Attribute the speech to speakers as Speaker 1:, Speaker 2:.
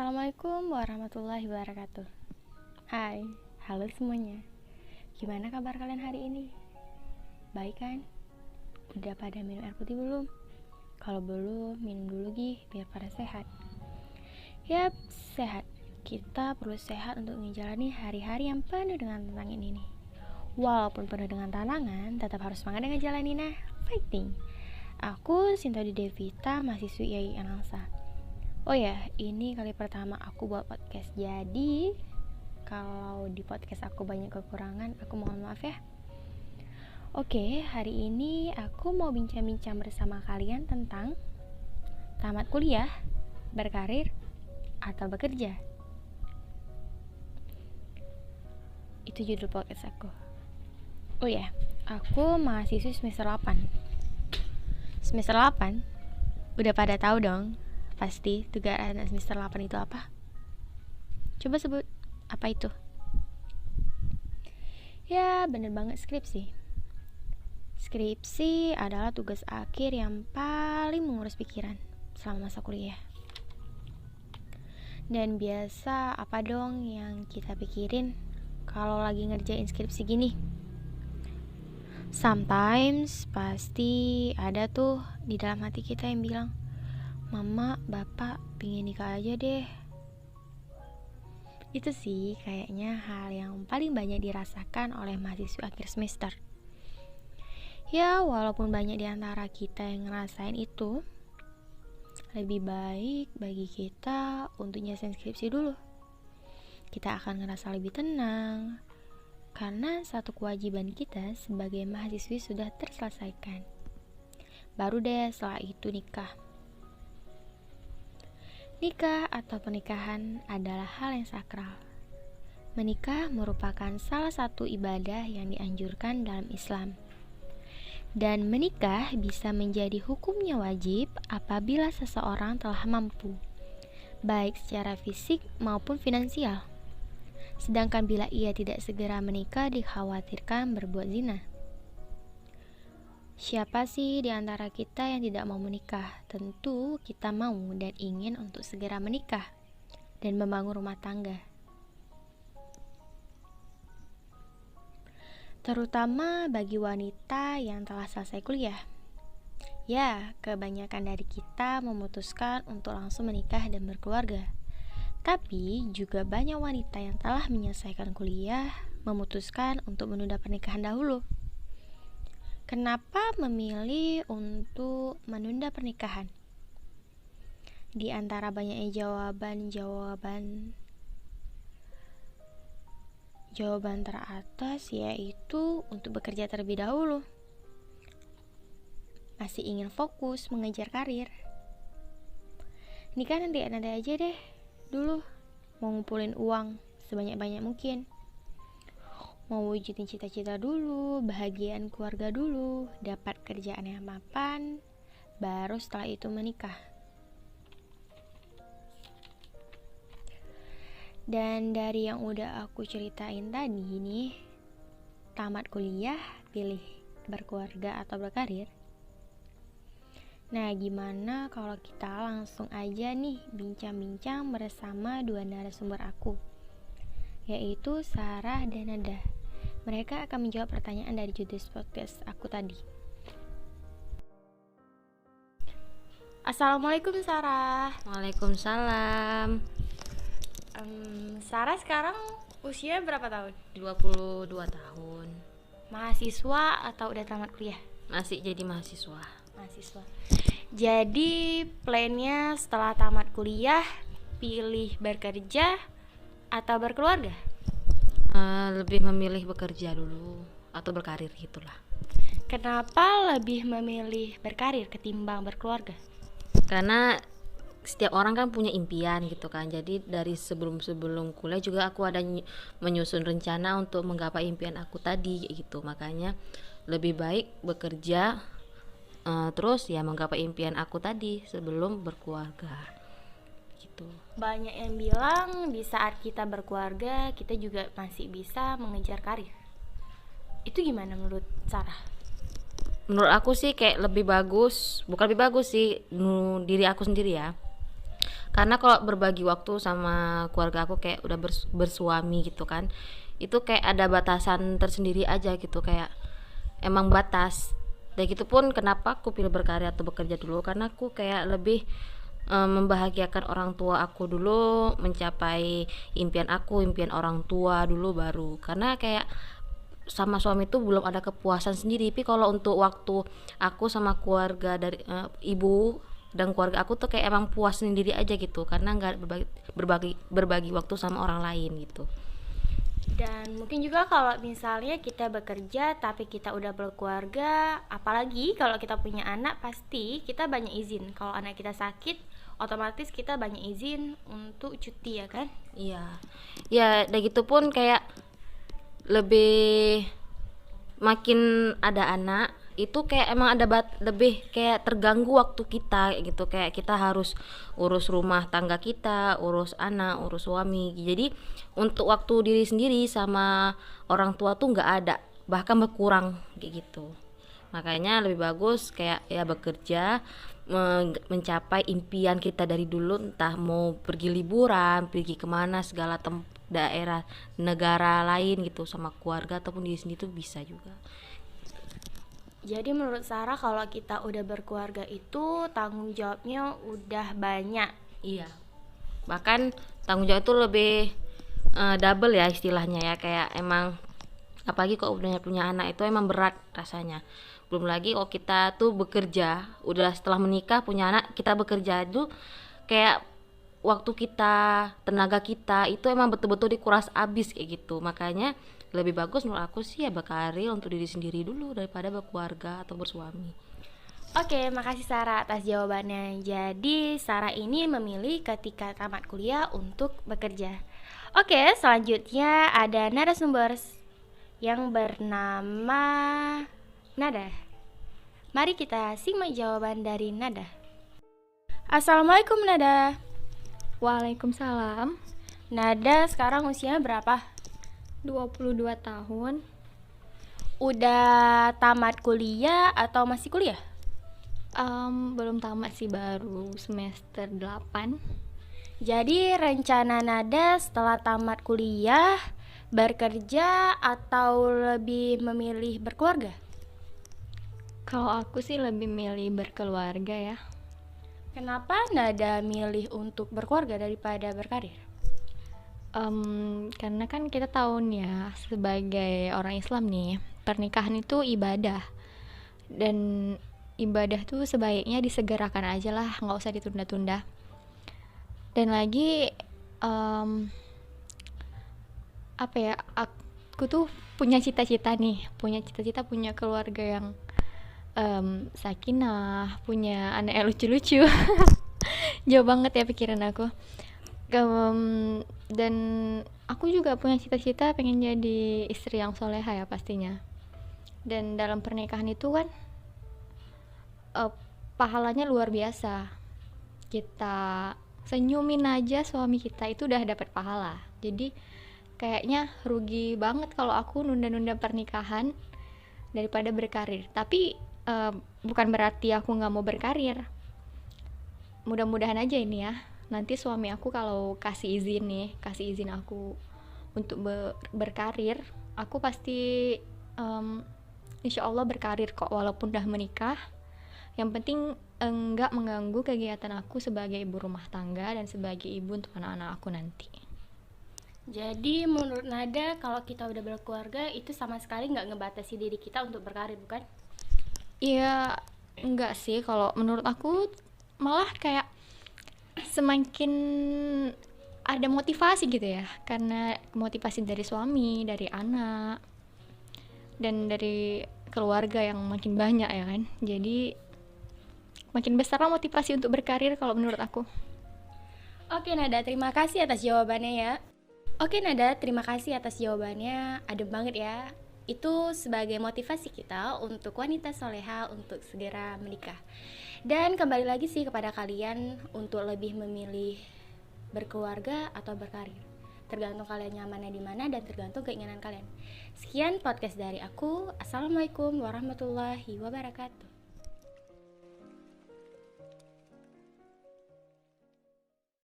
Speaker 1: Assalamualaikum warahmatullahi wabarakatuh. Hai, halo semuanya. Gimana kabar kalian hari ini? Baik kan? Udah pada minum air putih belum? Kalau belum, minum dulu biar pada sehat. Yap, sehat. Kita perlu sehat untuk menjalani hari-hari yang penuh dengan tantangan ini. Walaupun penuh dengan tantangan, tetap harus semangat dengan jalaninnya. Fighting. Aku Sintodi Devita, mahasiswi IAI Anangsa. Oh ya, ini kali pertama aku buat podcast. Jadi, kalau di podcast aku banyak kekurangan, aku mohon maaf ya. Oke, hari ini aku mau bincang-bincang bersama kalian tentang tamat kuliah, berkarir, atau bekerja. Itu judul podcast aku. Oh ya, aku mahasiswi semester 8. Semester 8? Udah pada tahu dong pasti tugas anak semester 8 itu apa? Coba sebut, apa itu? Ya, bener banget, skripsi. Skripsi adalah tugas akhir yang paling mengurus pikiran selama masa kuliah. Dan biasa apa dong yang kita pikirin kalau lagi ngerjain skripsi gini? Sometimes pasti ada tuh di dalam hati kita yang bilang, Mama, Bapak, pingin nikah aja deh. Itu sih kayaknya hal yang paling banyak dirasakan oleh mahasiswa akhir semester. Ya, walaupun banyak di antara kita yang ngerasain itu, lebih baik bagi kita untuk nyelesain skripsi dulu. Kita akan ngerasa lebih tenang, karena satu kewajiban kita sebagai mahasiswi sudah terselesaikan. Baru deh setelah itu nikah. Nikah atau pernikahan adalah hal yang sakral. Menikah merupakan salah satu ibadah yang dianjurkan dalam Islam. Dan menikah bisa menjadi hukumnya wajib apabila seseorang telah mampu, baik secara fisik maupun finansial. Sedangkan bila ia tidak segera menikah, dikhawatirkan berbuat zina. Siapa sih di antara kita yang tidak mau menikah? Tentu kita mau dan ingin untuk segera menikah dan membangun rumah tangga. Terutama bagi wanita yang telah selesai kuliah. Ya, kebanyakan dari kita memutuskan untuk langsung menikah dan berkeluarga. Tapi juga banyak wanita yang telah menyelesaikan kuliah memutuskan untuk menunda pernikahan dahulu. Kenapa memilih untuk menunda pernikahan? Di antara banyaknya jawaban teratas yaitu untuk bekerja terlebih dahulu. Masih ingin fokus mengejar karir. Nikah nanti aja deh dulu. Mau ngumpulin uang sebanyak-banyak mungkin. Mau wujudin cita-cita dulu, bahagiaan keluarga dulu, dapat kerjaan yang mapan, baru setelah itu menikah. Dan dari yang udah aku ceritain tadi nih, tamat kuliah, pilih berkeluarga atau berkarir. Nah, gimana kalau kita langsung aja nih bincang-bincang bersama dua narasumber aku, yaitu Sarah dan Nada. Mereka akan menjawab pertanyaan dari judul podcast aku tadi. Assalamualaikum Sarah.
Speaker 2: Waalaikumsalam.
Speaker 1: Sarah sekarang usia berapa tahun?
Speaker 2: 22 tahun.
Speaker 1: Mahasiswa atau udah tamat kuliah?
Speaker 2: Masih jadi mahasiswa.
Speaker 1: Mahasiswa. Jadi plannya setelah tamat kuliah pilih bekerja atau berkeluarga?
Speaker 2: Lebih memilih bekerja dulu atau berkarir gitulah.
Speaker 1: Kenapa lebih memilih berkarir ketimbang berkeluarga?
Speaker 2: Karena setiap orang kan punya impian gitu kan. Jadi dari sebelum kuliah juga aku ada menyusun rencana untuk menggapai impian aku tadi gitu. Makanya lebih baik bekerja terus ya menggapai impian aku tadi sebelum berkeluarga. Gitu.
Speaker 1: Banyak yang bilang di saat kita berkeluarga kita juga masih bisa mengejar karir. Itu gimana menurut Sarah?
Speaker 2: Menurut aku sih kayak lebih bagus, bukan lebih bagus sih, diri aku sendiri ya. Karena kalau berbagi waktu sama keluarga aku kayak udah bersuami gitu kan, itu kayak ada batasan tersendiri aja gitu, kayak emang batas. Dan gitu pun kenapa aku pilih berkarya atau bekerja dulu, karena aku kayak lebih membahagiakan orang tua aku dulu, mencapai impian aku, impian orang tua dulu baru. Karena kayak sama suami itu belum ada kepuasan sendiri. Tapi kalau untuk waktu aku sama keluarga dari ibu dan keluarga aku tuh kayak emang puas sendiri aja gitu, karena nggak berbagi waktu sama orang lain gitu.
Speaker 1: Dan mungkin juga kalau misalnya kita bekerja tapi kita udah berkeluarga, apalagi kalau kita punya anak, pasti kita banyak izin. Kalau anak kita sakit, otomatis kita banyak izin untuk cuti ya kan?
Speaker 2: Iya, ya dan gitu pun kayak lebih, makin ada anak itu kayak emang ada lebih kayak terganggu waktu kita kayak gitu, kayak kita harus urus rumah tangga kita, urus anak, urus suami. Jadi untuk waktu diri sendiri sama orang tua tuh nggak ada, bahkan berkurang kayak gitu. Makanya lebih bagus kayak ya bekerja, mencapai impian kita dari dulu, entah mau pergi liburan, pergi kemana, segala daerah negara lain gitu sama keluarga ataupun diri sendiri tuh bisa juga.
Speaker 1: Jadi menurut Sarah kalau kita udah berkeluarga itu tanggung jawabnya udah banyak.
Speaker 2: Iya, bahkan tanggung jawab itu lebih double ya istilahnya ya, kayak emang apalagi kalau udah punya anak itu emang berat rasanya. Belum lagi kalau kita tuh bekerja, udah setelah menikah punya anak, kita bekerja itu kayak waktu kita, tenaga kita itu emang betul-betul dikuras habis kayak gitu. Makanya lebih bagus menurut aku sih ya berkarir untuk diri sendiri dulu daripada berkeluarga atau bersuami.
Speaker 1: Oke, makasih Sarah atas jawabannya. Jadi Sarah ini memilih ketika tamat kuliah untuk bekerja. Oke, selanjutnya ada narasumber yang bernama Nada. Mari kita simak jawaban dari Nada. Assalamualaikum Nada.
Speaker 3: Waalaikumsalam.
Speaker 1: Nada sekarang usianya berapa?
Speaker 3: 22 tahun.
Speaker 1: Udah tamat kuliah atau masih kuliah?
Speaker 3: Belum tamat sih, baru semester 8.
Speaker 1: Jadi rencana Nada setelah tamat kuliah bekerja atau lebih memilih berkeluarga?
Speaker 3: Kalau aku sih lebih milih berkeluarga ya.
Speaker 1: Kenapa Nada milih untuk berkeluarga daripada berkarir?
Speaker 3: Karena kan kita tahu nih ya, sebagai orang Islam nih, pernikahan itu ibadah. Dan ibadah tuh sebaiknya disegerakan aja lah, nggak usah ditunda-tunda. Dan lagi apa ya, aku tuh punya cita-cita punya keluarga yang sakinah, punya anak yang lucu-lucu. Jauh banget ya pikiran aku. Dan aku juga punya cita-cita pengen jadi istri yang soleha ya pastinya. Dan dalam pernikahan itu kan pahalanya luar biasa. Kita senyumin aja suami kita itu udah dapat pahala. Jadi kayaknya rugi banget kalau aku nunda-nunda pernikahan daripada berkarir. Tapi bukan berarti aku nggak mau berkarir. Mudah-mudahan aja ini ya, nanti suami aku kalau kasih izin aku untuk berkarir, aku pasti insya Allah berkarir kok, walaupun udah menikah. Yang penting enggak mengganggu kegiatan aku sebagai ibu rumah tangga dan sebagai ibu untuk anak-anak aku nanti.
Speaker 1: Jadi menurut Nada kalau kita udah berkeluarga itu sama sekali nggak ngebatasi diri kita untuk berkarir, bukan?
Speaker 3: Iya, enggak sih, kalau menurut aku malah kayak semakin ada motivasi gitu ya, karena motivasi dari suami, dari anak, dan dari keluarga yang makin banyak ya kan. Jadi makin besar lah motivasi untuk berkarir kalau menurut aku.
Speaker 1: Oke Nada, terima kasih atas jawabannya ya. Adem banget ya. Itu sebagai motivasi kita untuk wanita soleha untuk segera menikah. Dan kembali lagi sih kepada kalian untuk lebih memilih berkeluarga atau berkarir. Tergantung kalian nyamannya di mana dan tergantung keinginan kalian. Sekian podcast dari aku. Assalamualaikum warahmatullahi wabarakatuh.